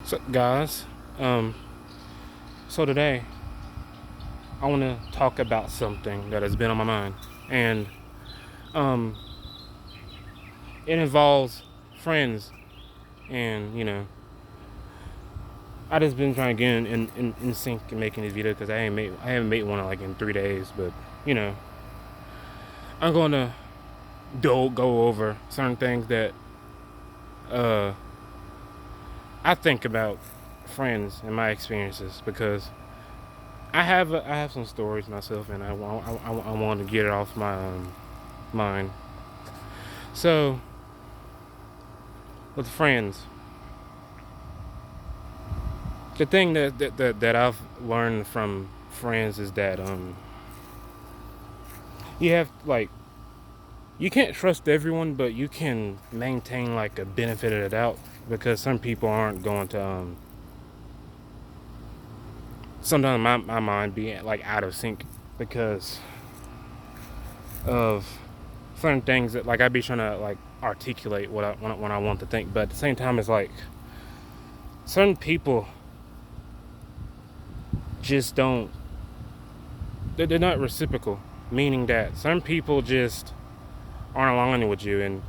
So guys, so today I want to talk about something that has been on my mind, and um, it involves friends, and I just been trying to get in sync and making this video because I haven't made one like in 3 days, but you know I'm going to go over certain things that uh I think about friends and my experiences because I have some stories myself, and I want to get it off my mind. So with friends, the thing that I've learned from friends is that you have like you can't trust everyone, but you can maintain like a benefit of the doubt because some people aren't going to sometimes my mind be like out of sync because of certain things that like I be trying to like articulate what when I want to think, but at the same time it's like certain people just don't they're not reciprocal, meaning that some people just aren't aligning with you, and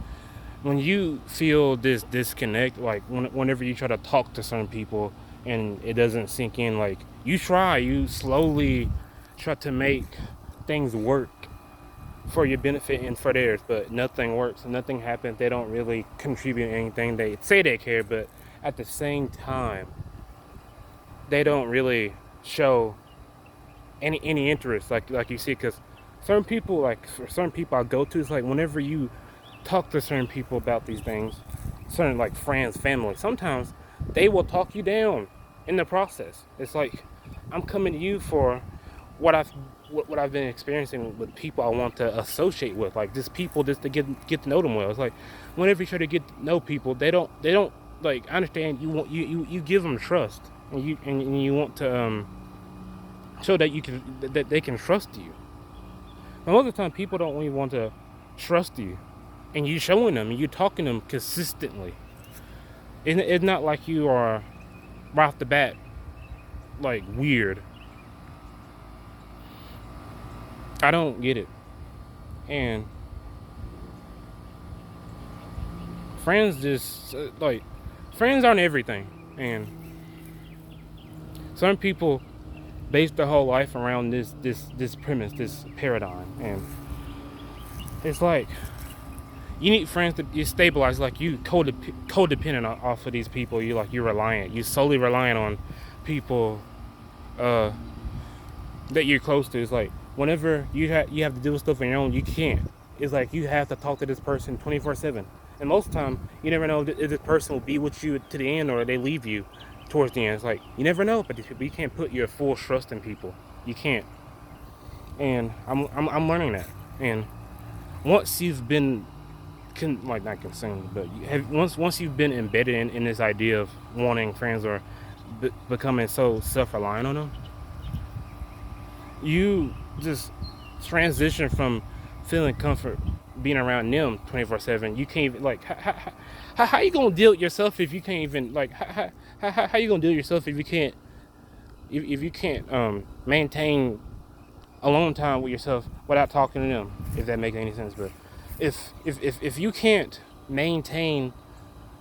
when you feel this disconnect, like whenever you try to talk to certain people and it doesn't sink in, like you slowly try to make things work for your benefit and for theirs, but nothing works, nothing happens. They don't really contribute anything. They say they care, but at the same time they don't really show any interest like you see, because certain people, like for certain people I go to, it's like whenever you talk to certain people about these things, certain like friends, family, sometimes they will talk you down in the process. It's like I'm coming to you for what I've been experiencing with people I want to associate with, like just people just to get to know them well. It's like whenever you try to get to know people, they don't like understand. You give them trust, and you want to show that they can trust you. And most of the time people don't really want to trust you, and you showing them and you talking to them consistently. It's not like you are right off the bat like weird. I don't get it. And friends just like friends aren't everything, and some people base their whole life around this premise, this paradigm, and it's like you need friends to you stabilize, like you codependent off of these people. You solely reliant on people uh that you're close to. It's like whenever you have to deal with stuff on your own, you can't. It's like you have to talk to this person 24/7, and most of the time you never know if this person will be with you to the end or they leave you towards the end. It's like you never know, but these people, you can't put your full trust in people. You can't, and I'm learning that. And once you've been like not consumed, but once you've been embedded in this idea of wanting friends or becoming so self-reliant on them, you just transition from feeling comfort being around them 24/7. You can't even like how you gonna deal with yourself if you can't even like how you gonna deal with yourself if you can't if you can't maintain alone time with yourself without talking to them, if that makes any sense. But if you can't maintain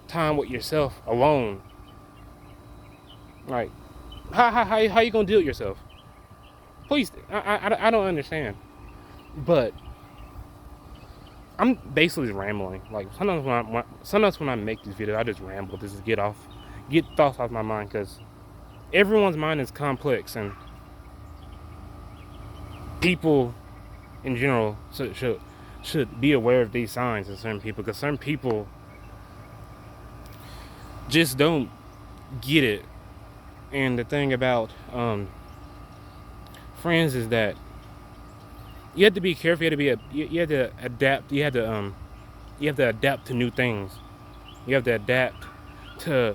time with yourself alone, like how you gonna deal with yourself? Please, I don't understand. But I'm basically rambling. Like sometimes when I make these videos, I just ramble, just get thoughts off my mind, because everyone's mind is complex, and people in general should be aware of these signs in certain people, because certain people just don't get it. And the thing about friends is that you have to be careful. You have to adapt. You have to adapt to new things. You have to adapt to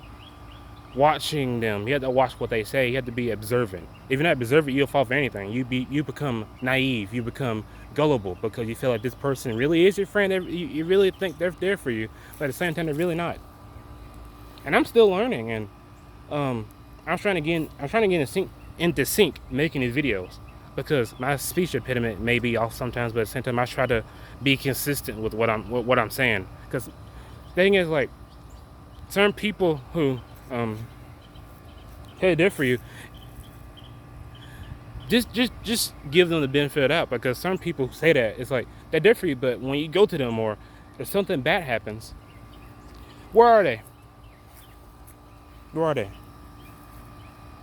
watching them. You have to watch what they say. You have to be observant. If you're not observant, you'll fall for anything. You become naive. You become gullible because you feel like this person really is your friend. You really think they're there for you, but at the same time they're really not. And I'm still learning, and I was trying to get into sync making these videos because my speech impediment may be off sometimes, but at the same time I try to be consistent with what I'm saying. Because the thing is, like, certain people who hey, they're for you. Just give them the benefit of the doubt, because some people say that it's like they're there for you, but when you go to them or if something bad happens, where are they? Where are they?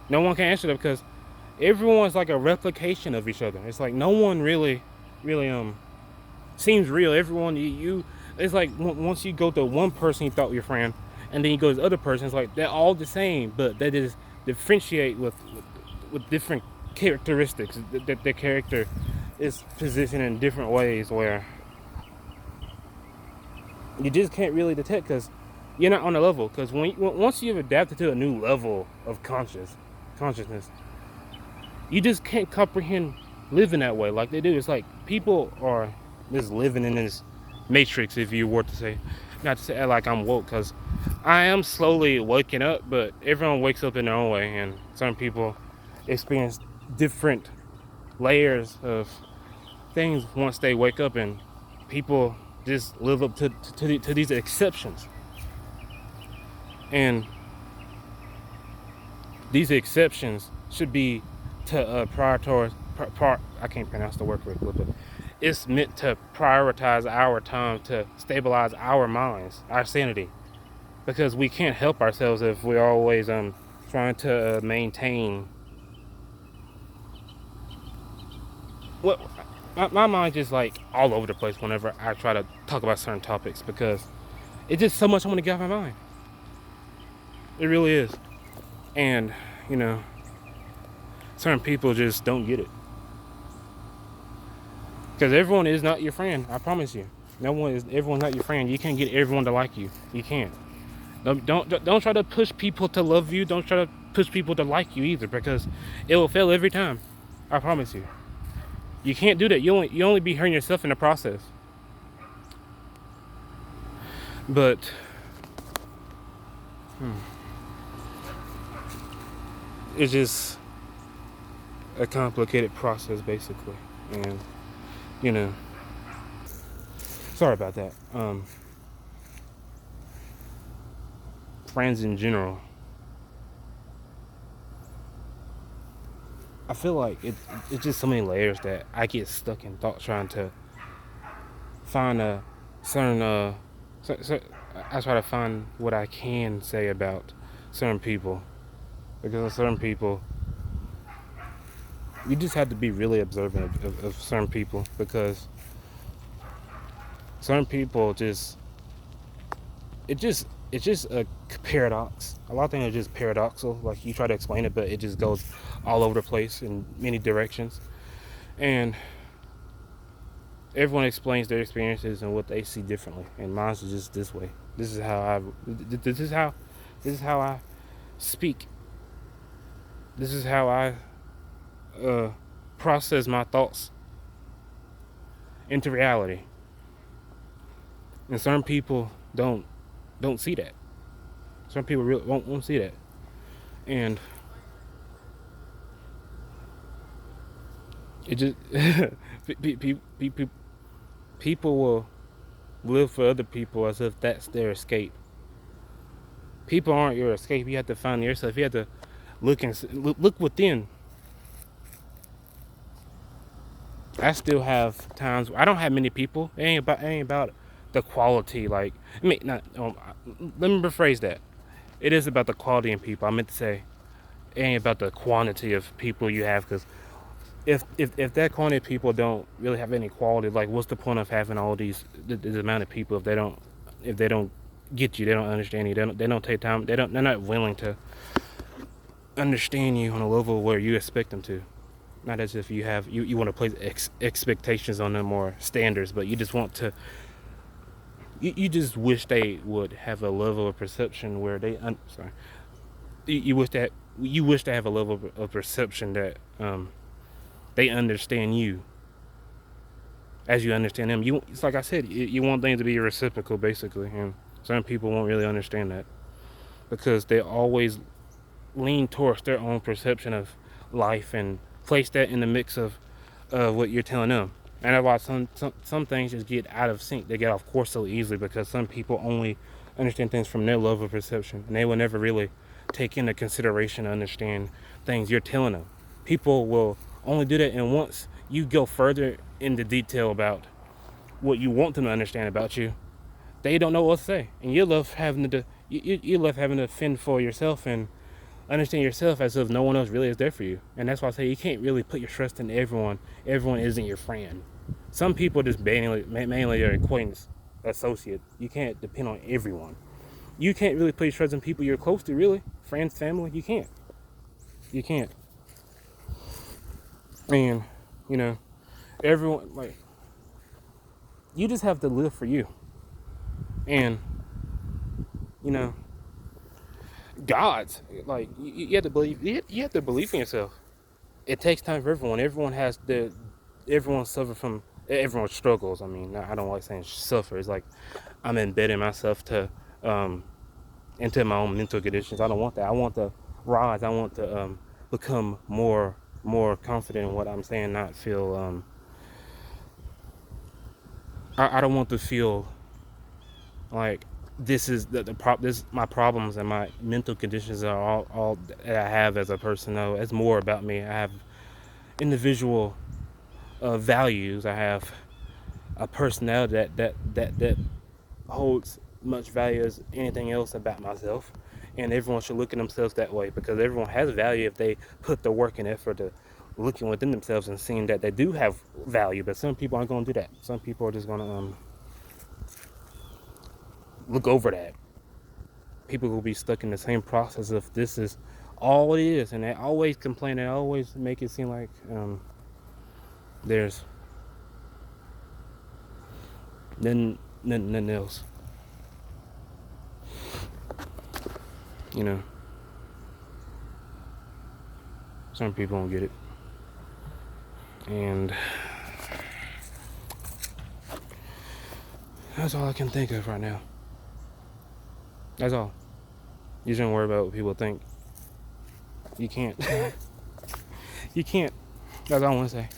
No one can answer them because everyone's like a replication of each other. It's like no one really seems real. Everyone you it's like once you go to one person you thought was your friend, and then you go to the other person, it's like they're all the same, but they just differentiate with different characteristics. That their character is positioned in different ways where you just can't really detect because you're not on the level. Because once you've adapted to a new level of consciousness, you just can't comprehend living that way like they do. It's like people are just living in this matrix, if you were to say. Not to say like I'm woke, because I am slowly waking up, but everyone wakes up in their own way, and some people experience different layers of things once they wake up, and people just live up to these exceptions. And these exceptions should be to prioritize. I can't pronounce the word correctly, but it's meant to prioritize our time to stabilize our minds, our sanity, because we can't help ourselves if we're always trying to maintain. What my mind just like all over the place whenever I try to talk about certain topics, because it's just so much I want to get off my mind. It really is. And certain people just don't get it, because everyone is not your friend. I promise you, everyone's not your friend. You can't get everyone to like you. You can't. Don't try to push people to love you. Don't try to push people to like you either, because it will fail every time. I promise you. You can't do that. You only be hurting yourself in the process. But it's just a complicated process, basically. And sorry about that. Friends in general, I feel like it's just so many layers that I get stuck in thought trying to find a certain so I try to find what I can say about certain people, because of certain people you just have to be really observant of certain people, because certain people it's just a paradox. A lot of things are just paradoxical. Like, you try to explain it, but it just goes all over the place in many directions. And everyone explains their experiences and what they see differently. And mine's is just this way. This is how I speak. This is how I process my thoughts into reality. And certain people don't see that. Some people really won't see that. And it just people will live for other people as if that's their escape. People aren't your escape. You have to find yourself. You have to look within. I still have times I don't have many people. It ain't about the quality. Like, let me rephrase that. It is about the quality in people. I meant to say it ain't about the quantity of people you have, because if that quantity of people don't really have any quality, like, what's the point of having all these the amount of people if they don't get you, they don't understand you, they don't take time, they're not willing to understand you on a level where you expect them to. Not as if you want to place expectations on them or standards, but you just want to. You just wish they would have a level of perception where they. You wish to have a level of perception that they understand you as you understand them. It's like I said, you want things to be reciprocal, basically, and some people won't really understand that, because they always lean towards their own perception of life and place that in the mix of what you're telling them. And that's why some things just get out of sync. They get off course so easily because some people only understand things from their level of perception, and they will never really take into consideration and understand things you're telling them. People will only do that, and once you go further into detail about what you want them to understand about you, they don't know what to say, and you love having to you love having to fend for yourself and understand yourself as if no one else really is there for you. And that's why I say you can't really put your trust in everyone. Everyone isn't your friend. Some people just mainly your acquaintance, associate. You can't depend on everyone. You can't really put your trust in people you're close to, really. Friends, family, you can't. You can't. And, you know, everyone, like, you just have to live for you. And, you know, God's, like, you have to believe, you have to believe in yourself. It takes time for everyone. Everyone suffers from, everyone struggles. I mean, I don't like saying suffer. It's like I'm embedding myself into my own mental conditions. I don't want that. I want to rise. I want to become more confident in what I'm saying. Not feel. I don't want to feel like this is this my problems and my mental conditions are all that I have as a person. No, it's more about me. I have individual values. I have a personality that holds much value as anything else about myself, and everyone should look at themselves that way because everyone has value if they put the work and effort to looking within themselves and seeing that they do have value. But some people aren't going to do that. Some people are just going to look over that. People will be stuck in the same process of this is all it is, and they always complain and always make it seem like there's nothing else. You know, some people don't get it, and that's all I can think of right now. That's all. You shouldn't worry about what people think. You can't. You can't. That's all I want to say.